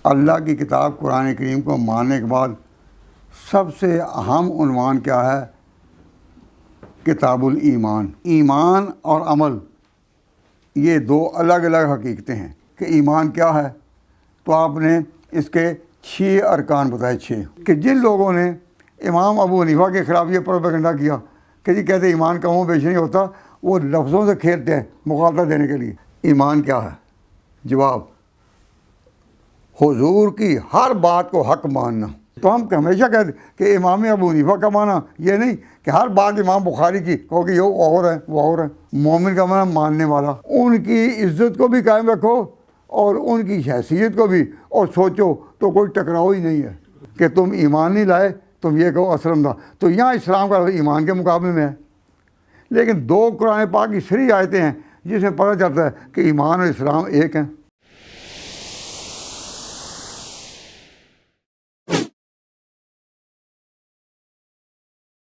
اللہ کی کتاب قرآن کریم کو ماننے کے بعد سب سے اہم عنوان کیا ہے؟ کتاب الایمان۔ ایمان اور عمل یہ دو الگ الگ حقیقتیں ہیں کہ ایمان کیا ہے، تو آپ نے اس کے 6 ارکان بتائے، 6 کہ جن لوگوں نے امام ابو حنیفہ کے خلاف یہ پروپیگنڈا کیا کہ جی کہتے ایمان کم و بیش نہیں ہوتا، وہ لفظوں سے کھیلتے ہیں مغالطہ دینے کے لیے۔ ایمان کیا ہے؟ جواب، حضور کی ہر بات کو حق ماننا۔ تو ہم ہمیشہ کہتے کہ امام ابو حنیفہ کا معنی یہ نہیں کہ ہر بات امام بخاری کی کہو کہ یہ اور ہے وہ اور ہے۔ مومن کا معنی ماننے والا، ان کی عزت کو بھی قائم رکھو اور ان کی حیثیت کو بھی، اور سوچو تو کوئی ٹکراؤ ہی نہیں ہے کہ تم ایمان نہیں لائے تم یہ کہو اسلم تھا، تو یہاں اسلام کا ایمان کے مقابلے میں ہے۔ لیکن 2 قرآن پاک کی صریح آیتیں ہیں جس میں پتہ چلتا ہے کہ ایمان اور اسلام ایک ہیں۔